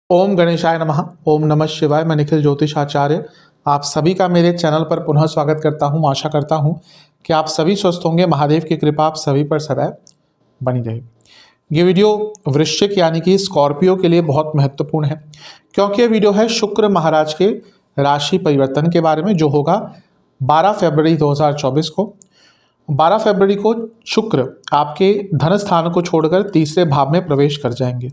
ओम गणेशाय नमः। ओम नमः शिवाय। मैं निखिल ज्योतिष आचार्य आप सभी का मेरे चैनल पर पुनः स्वागत करता हूं। आशा करता हूं कि आप सभी स्वस्थ होंगे। महादेव की कृपा आप सभी पर सदैव बनी रहे। ये वीडियो वृश्चिक यानी कि स्कॉर्पियो के लिए बहुत महत्वपूर्ण है, क्योंकि ये वीडियो है शुक्र महाराज के राशि परिवर्तन के बारे में, जो होगा 12 फरवरी 2024 को। 12 फरवरी को शुक्र आपके धन स्थान को छोड़कर तीसरे भाव में प्रवेश कर जाएंगे।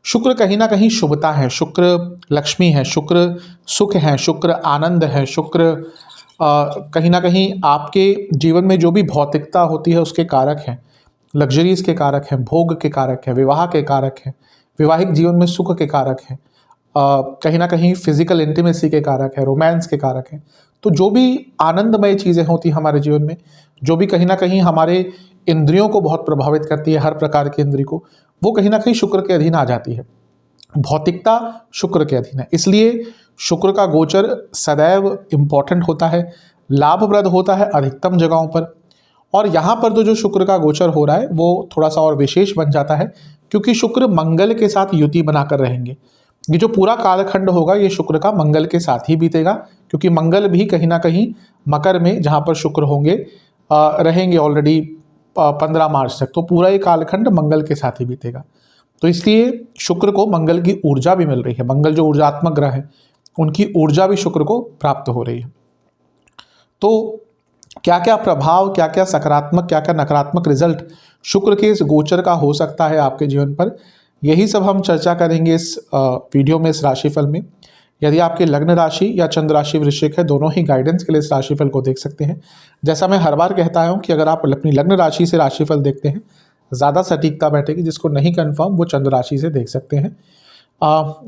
शुक्र कहीं ना कहीं शुभता है, शुक्र लक्ष्मी है, शुक्र सुख है, शुक्र आनंद है, शुक्र कहीं ना कहीं आपके जीवन में जो भी भौतिकता होती है उसके कारक हैं, लग्जरीज के कारक हैं, भोग के कारक हैं, विवाह के कारक हैं, वैवाहिक जीवन में सुख के कारक हैं, कहीं ना कहीं फिजिकल इंटीमेसी के कारक है, रोमांस के कारक हैं। तो जो भी आनंदमय चीज़ें होती हैं हमारे जीवन में, जो भी कहीं ना कहीं हमारे इंद्रियों को बहुत प्रभावित करती है, हर प्रकार की इंद्रिय को, वो कहीं ना कहीं शुक्र के अधीन आ जाती है। भौतिकता शुक्र के अधीन है, इसलिए शुक्र का गोचर सदैव इम्पॉर्टेंट होता है, लाभप्रद होता है अधिकतम जगहों पर। और यहाँ पर तो जो शुक्र का गोचर हो रहा है वो थोड़ा सा और विशेष बन जाता है, क्योंकि शुक्र मंगल के साथ युति बनाकर रहेंगे। ये जो पूरा कालखंड होगा ये शुक्र का मंगल के साथ ही बीतेगा, क्योंकि मंगल भी कहीं ना कहीं मकर में, जहाँ पर शुक्र होंगे रहेंगे ऑलरेडी 15 मार्च तक, तो पूरा ये कालखंड मंगल के साथ ही बीतेगा। तो इसलिए शुक्र को मंगल की ऊर्जा भी मिल रही है। मंगल जो ऊर्जात्मक ग्रह है उनकी ऊर्जा भी शुक्र को प्राप्त हो रही है। तो क्या क्या प्रभाव, क्या क्या सकारात्मक, क्या क्या नकारात्मक रिजल्ट शुक्र के इस गोचर का हो सकता है आपके जीवन पर, यही सब हम चर्चा करेंगे इस वीडियो में, इस राशिफल में। यदि आपकी लग्न राशि या चंद्र राशि वृश्चिक है, दोनों ही गाइडेंस के लिए इस राशिफल को देख सकते हैं। जैसा मैं हर बार कहता हूं कि अगर आप अपनी लग्न राशि से राशिफल देखते हैं ज़्यादा सटीकता बैठेगी। जिसको नहीं कंफर्म वो चंद्र राशि से देख सकते हैं।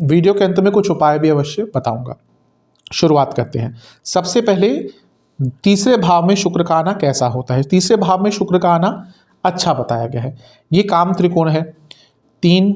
वीडियो के अंत में कुछ उपाय भी अवश्य बताऊंगा। शुरुआत करते हैं। सबसे पहले तीसरे भाव में शुक्र का आना कैसा होता है। तीसरे भाव में शुक्र का आना अच्छा बताया गया है। ये काम त्रिकोण है, 3,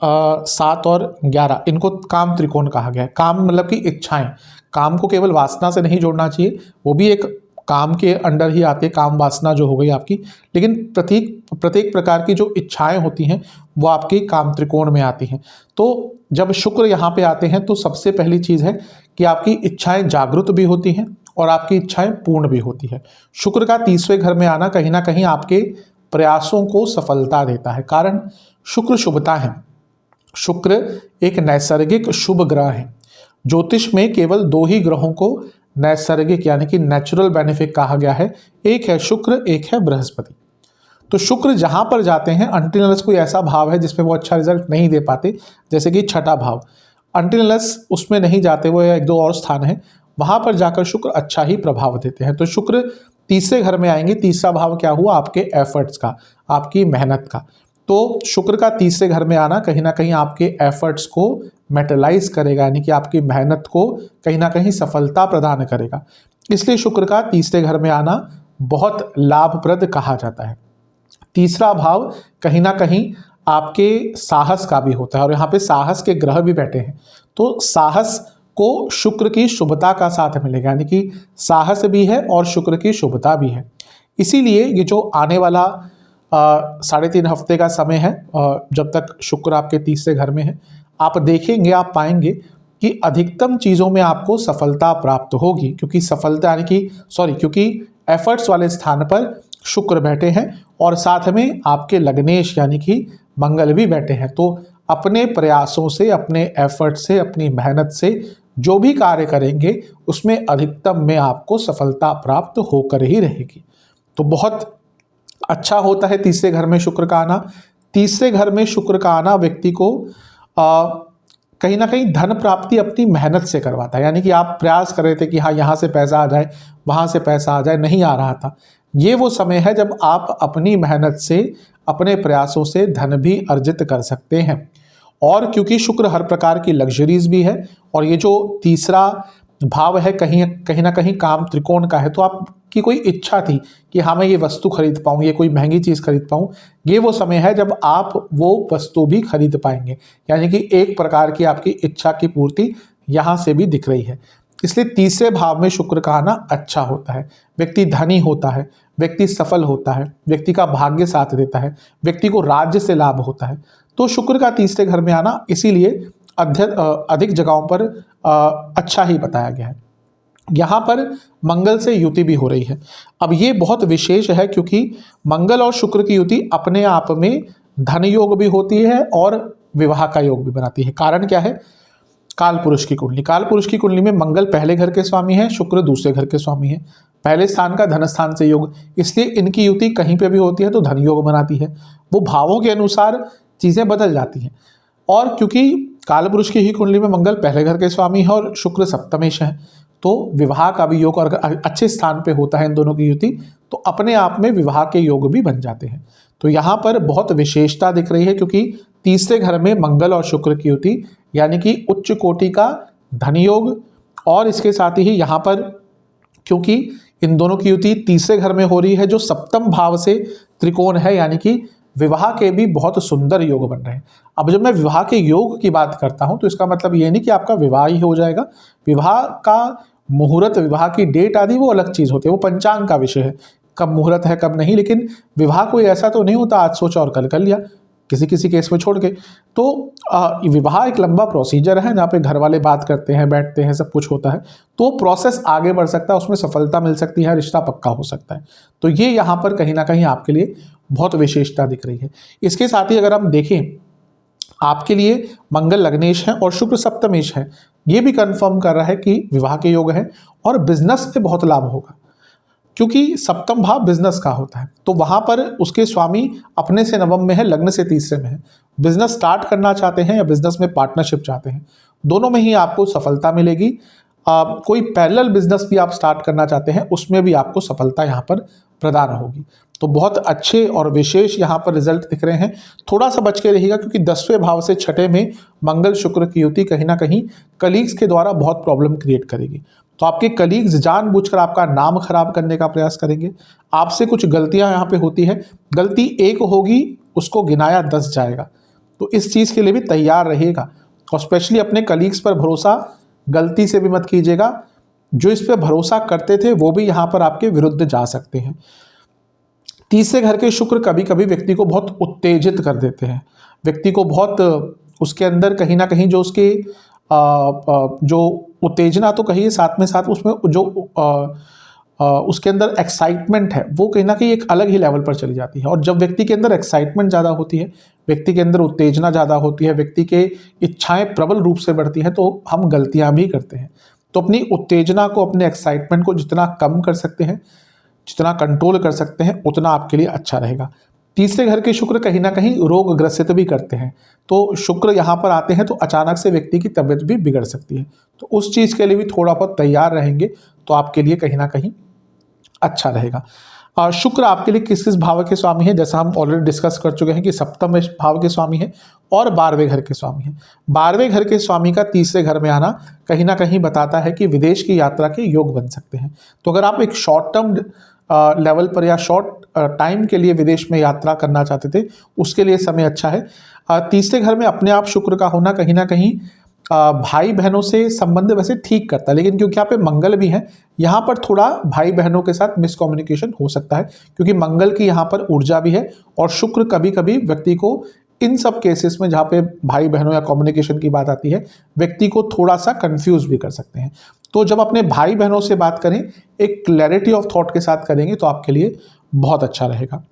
7 और 11, इनको काम त्रिकोण कहा गया है। काम मतलब कि इच्छाएं, काम को केवल वासना से नहीं जोड़ना चाहिए, वो भी एक काम के अंडर ही आते हैं, काम वासना जो हो गई आपकी, लेकिन प्रत्येक प्रकार की जो इच्छाएं होती हैं वो आपकी काम त्रिकोण में आती हैं। तो जब शुक्र यहाँ पे आते हैं तो सबसे पहली चीज़ है कि आपकी इच्छाएं जागृत भी होती हैं और आपकी इच्छाएं पूर्ण भी होती है। शुक्र का तीसरे घर में आना कहीं ना कहीं आपके प्रयासों को सफलता देता है। कारण शुक्र शुभता है। शुक्र एक नैसर्गिक शुभ ग्रह है। ज्योतिष में केवल 2 ही ग्रहों को नैसर्गिक यानी कि नेचुरल बेनिफिट कहा गया है, एक है शुक्र, एक है बृहस्पति। तो शुक्र जहां पर जाते हैं, अनटिल अनलेस कोई ऐसा भाव है जिसमें वो अच्छा रिजल्ट नहीं दे पाते, जैसे कि छठा भाव, अनटिल अनलेस उसमें नहीं जाते, वो 1-2 और स्थान है, वहां पर जाकर शुक्र अच्छा ही प्रभाव देते हैं। तो शुक्र तीसरे घर में आएंगे। तीसरा भाव क्या हुआ? आपके एफर्ट्स का, आपकी मेहनत का। तो शुक्र का तीसरे घर में आना कहीं ना कहीं आपके एफर्ट्स को मेटलाइज करेगा, यानी कि आपकी मेहनत को कहीं ना कहीं सफलता प्रदान करेगा। इसलिए शुक्र का तीसरे घर में आना बहुत लाभप्रद कहा जाता है। तीसरा भाव कहीं ना कहीं आपके साहस का भी होता है, और यहाँ पे साहस के ग्रह भी बैठे हैं, तो साहस को शुक्र की शुभता का साथ मिलेगा, यानी कि साहस भी है और शुक्र की शुभता भी है। इसीलिए ये जो आने वाला 3.5 हफ्ते का समय है, जब तक शुक्र आपके तीसरे घर में है, आप देखेंगे, आप पाएंगे कि अधिकतम चीज़ों में आपको सफलता प्राप्त होगी, क्योंकि सफलता यानी कि क्योंकि एफर्ट्स वाले स्थान पर शुक्र बैठे हैं और साथ में आपके लग्नेश यानी कि मंगल भी बैठे हैं। तो अपने प्रयासों से, अपने एफर्ट से, अपनी मेहनत से जो भी कार्य करेंगे उसमें अधिकतम में आपको सफलता प्राप्त होकर ही रहेगी। तो बहुत अच्छा होता है तीसरे घर में शुक्र का आना। तीसरे घर में शुक्र का आना व्यक्ति को कहीं ना कहीं धन प्राप्ति अपनी मेहनत से करवाता है। यानी कि आप प्रयास कर रहे थे कि हाँ यहाँ से पैसा आ जाए, वहाँ से पैसा आ जाए, नहीं आ रहा था, ये वो समय है जब आप अपनी मेहनत से, अपने प्रयासों से धन भी अर्जित कर सकते हैं। और क्योंकि शुक्र हर प्रकार की लग्जरीज भी है, और ये जो तीसरा भाव है कहीं ना कहीं काम त्रिकोण का है, तो आपकी कोई इच्छा थी कि हाँ मैं ये वस्तु खरीद पाऊँ, ये कोई महंगी चीज़ खरीद पाऊँ, ये वो समय है जब आप वो वस्तु भी खरीद पाएंगे। यानी कि एक प्रकार की आपकी इच्छा की पूर्ति यहाँ से भी दिख रही है। इसलिए तीसरे भाव में शुक्र का आना अच्छा होता है। व्यक्ति धनी होता है, व्यक्ति सफल होता है, व्यक्ति का भाग्य साथ देता है, व्यक्ति को राज्य से लाभ होता है। तो शुक्र का तीसरे घर में आना इसीलिए अधिक जगहों पर अच्छा ही बताया गया है। यहाँ पर मंगल से युति भी हो रही है। अब ये बहुत विशेष है क्योंकि मंगल और शुक्र की युति अपने आप में धन योग भी होती है और विवाह का योग भी बनाती है। कारण क्या है? काल पुरुष की कुंडली। काल पुरुष की कुंडली में मंगल पहले घर के स्वामी है, शुक्र दूसरे घर के स्वामी है। पहले स्थान का धन स्थान से योग, इसलिए इनकी युति कहीं पे भी होती है तो धन योग बनाती है। वो भावों के अनुसार चीजें बदल जाती हैं। और क्योंकि काल पुरुष की ही कुंडली में मंगल पहले घर के स्वामी है और शुक्र सप्तमेश है, तो विवाह का भी योग और अच्छे स्थान पे होता है इन दोनों की युति, तो अपने आप में विवाह के योग भी बन जाते हैं। तो यहाँ पर बहुत विशेषता दिख रही है क्योंकि तीसरे घर में मंगल और शुक्र की युति यानी कि उच्च कोटि का धन योग, और इसके साथ ही यहाँ पर क्योंकि इन दोनों की युति तीसरे घर में हो रही है जो सप्तम भाव से त्रिकोण है, यानी कि विवाह के भी बहुत सुंदर योग बन रहे हैं। अब जब मैं विवाह के योग की बात करता हूं तो इसका मतलब ये नहीं कि आपका विवाह ही हो जाएगा। विवाह का मुहूर्त, विवाह की डेट आदि वो अलग चीज होती है, वो पंचांग का विषय है, कब मुहूर्त है कब नहीं। लेकिन विवाह कोई ऐसा तो नहीं होता आज सोचा और कल कर लिया, किसी किसी केस में छोड़ के। तो विवाह एक लंबा प्रोसीजर है जहाँ पे घर वाले बात करते हैं, बैठते हैं, सब कुछ होता है, तो प्रोसेस आगे बढ़ सकता है, उसमें सफलता मिल सकती है, रिश्ता पक्का हो सकता है। तो ये यहाँ पर कहीं ना कहीं आपके लिए बहुत विशेषता दिख रही है। इसके साथ ही अगर हम देखें, आपके लिए मंगल लग्नेश है और शुक्र सप्तमेश है, ये भी कंफर्म कर रहा है कि विवाह के योग है और बिजनेस में बहुत लाभ होगा क्योंकि सप्तम भाव बिजनेस का होता है। तो वहां पर उसके स्वामी अपने से नवम में है, लग्न से तीसरे में है। बिजनेस स्टार्ट करना चाहते हैं या बिजनेस में पार्टनरशिप चाहते हैं, दोनों में ही आपको सफलता मिलेगी। कोई पैरेलल बिजनेस भी आप स्टार्ट करना चाहते हैं, उसमें भी आपको सफलता यहाँ पर प्रदान होगी। तो बहुत अच्छे और विशेष यहाँ पर रिजल्ट दिख रहे हैं। थोड़ा सा बच के रहिएगा क्योंकि 10वें भाव से छठे में मंगल शुक्र की युति कहीं ना कहीं कलीग्स के द्वारा बहुत प्रॉब्लम क्रिएट करेगी। तो आपके कलीग्स जानबूझकर आपका नाम खराब करने का प्रयास करेंगे, आपसे कुछ गलतियां यहाँ पे होती है, गलती एक होगी उसको गिनाया 10 जाएगा। तो इस चीज़ के लिए भी तैयार रहिएगा और स्पेशली अपने कलीग्स पर भरोसा गलती से भी मत कीजिएगा। जो इस पर भरोसा करते थे वो भी यहाँ पर आपके विरुद्ध जा सकते हैं। तीसरे घर के शुक्र कभी कभी व्यक्ति को बहुत उत्तेजित कर देते हैं, व्यक्ति को बहुत उसके अंदर कहीं ना कहीं जो उसके जो उत्तेजना तो कहिए, साथ में साथ उसमें जो उसके अंदर एक्साइटमेंट है वो कहीं ना कहीं एक अलग ही लेवल पर चली जाती है। और जब व्यक्ति के अंदर एक्साइटमेंट ज़्यादा होती है, व्यक्ति के अंदर उत्तेजना ज़्यादा होती है, व्यक्ति के इच्छाएं प्रबल रूप से बढ़ती हैं, तो हम गलतियां भी करते हैं। तो अपनी उत्तेजना को, अपने एक्साइटमेंट को जितना कम कर सकते हैं, जितना कंट्रोल कर सकते हैं, उतना आपके लिए अच्छा रहेगा। तीसरे घर के शुक्र कहीं ना कहीं रोग ग्रसित भी करते हैं, तो शुक्र यहाँ पर आते हैं तो अचानक से व्यक्ति की तबीयत भी बिगड़ सकती है। तो उस चीज़ के लिए भी थोड़ा बहुत तैयार रहेंगे तो आपके लिए कहीं ना कहीं अच्छा रहेगा। शुक्र आपके लिए किस किस भाव के स्वामी है, जैसा हम ऑलरेडी डिस्कस कर चुके हैं कि सप्तम भाव के स्वामी है और 12वें घर के स्वामी है। 12वें घर के स्वामी का तीसरे घर में आना कहीं ना कहीं बताता है कि विदेश की यात्रा के योग बन सकते हैं। तो अगर आप एक शॉर्ट टर्म लेवल पर या शॉर्ट टाइम के लिए विदेश में यात्रा करना चाहते थे, उसके लिए समय अच्छा है। तीसरे घर में अपने आप शुक्र का होना कहीं ना कहीं भाई बहनों से संबंध वैसे ठीक करता है, लेकिन क्योंकि यहाँ पे मंगल भी है, यहाँ पर थोड़ा भाई बहनों के साथ मिसकम्युनिकेशन हो सकता है क्योंकि मंगल की यहाँ पर ऊर्जा भी है और शुक्र कभी कभी व्यक्ति को इन सब केसेस में जहाँ पे भाई बहनों या कम्युनिकेशन की बात आती है, व्यक्ति को थोड़ा सा कंफ्यूज भी कर सकते हैं। तो जब अपने भाई बहनों से बात करें, एक क्लैरिटी ऑफ थॉट के साथ करेंगे तो आपके लिए बहुत अच्छा रहेगा।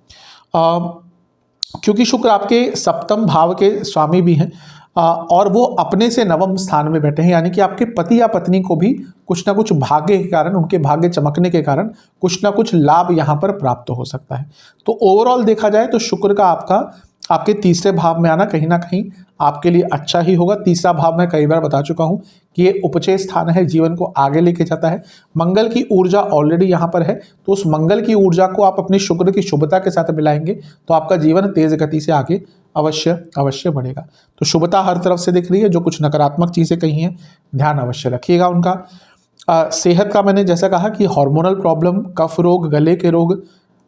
क्योंकि शुक्र आपके सप्तम भाव के स्वामी भी हैं और वो अपने से नवम स्थान में बैठे हैं, यानी कि आपके पति या पत्नी को भी कुछ ना कुछ भाग्य के कारण, उनके भाग्य चमकने के कारण कुछ ना कुछ लाभ यहाँ पर प्राप्त हो सकता है। तो ओवरऑल देखा जाए तो शुक्र का आपके तीसरे भाव में आना कहीं ना कहीं आपके लिए अच्छा ही होगा। तीसरा भाव मैं कई बार बता चुका हूं कि ये उपचय स्थान है, जीवन को आगे लेके जाता है। मंगल की ऊर्जा ऑलरेडी यहाँ पर है, तो उस मंगल की ऊर्जा को आप अपनी शुक्र की शुभता के साथ मिलाएंगे तो आपका जीवन तेज गति से आगे अवश्य बढ़ेगा। तो शुभता हर तरफ से दिख रही है। जो कुछ नकारात्मक चीज़ें कही हैं ध्यान अवश्य रखिएगा उनका। सेहत का मैंने जैसा कहा कि हार्मोनल प्रॉब्लम, कफ रोग, गले के रोग,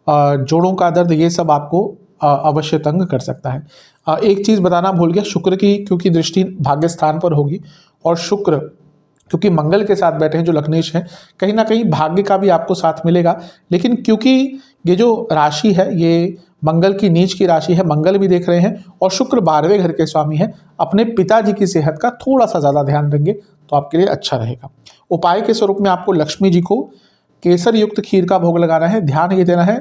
जोड़ों का दर्द, ये सब आपको अवश्य तंग कर सकता है। एक चीज़ बताना भूल गया, शुक्र की क्योंकि दृष्टि भाग्य स्थान पर होगी और शुक्र क्योंकि मंगल के साथ बैठे हैं जो लग्नेश हैं, कहीं ना कहीं भाग्य का भी आपको साथ मिलेगा। लेकिन क्योंकि ये जो राशि है ये मंगल की नीच की राशि है, मंगल भी देख रहे हैं और शुक्र 12वें घर के स्वामी हैं। अपने पिताजी की सेहत का थोड़ा सा ज़्यादा ध्यान देंगे तो आपके लिए अच्छा रहेगा। उपाय के स्वरूप में आपको लक्ष्मी जी को केसर युक्त खीर का भोग लगाना है। ध्यान ये देना है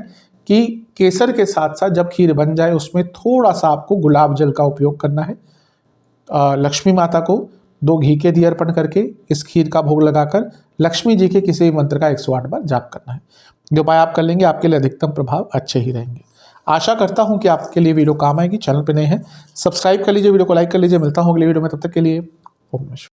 कि केसर के साथ साथ जब खीर बन जाए उसमें थोड़ा सा आपको गुलाब जल का उपयोग करना है। लक्ष्मी माता को 2 घी के दिए अर्पण करके इस खीर का भोग लगाकर लक्ष्मी जी के किसी भी मंत्र का 108 बार जाप करना है। जो उपाय आप कर लेंगे आपके लिए अधिकतम प्रभाव अच्छे ही रहेंगे। आशा करता हूं कि आपके लिए वीडियो काम आएगी। चैनल पर नए हैं सब्सक्राइब कर लीजिए, वीडियो को लाइक कर लीजिए। मिलता हूं अगले वीडियो में, तब तक के लिए ओम नमः शिवाय।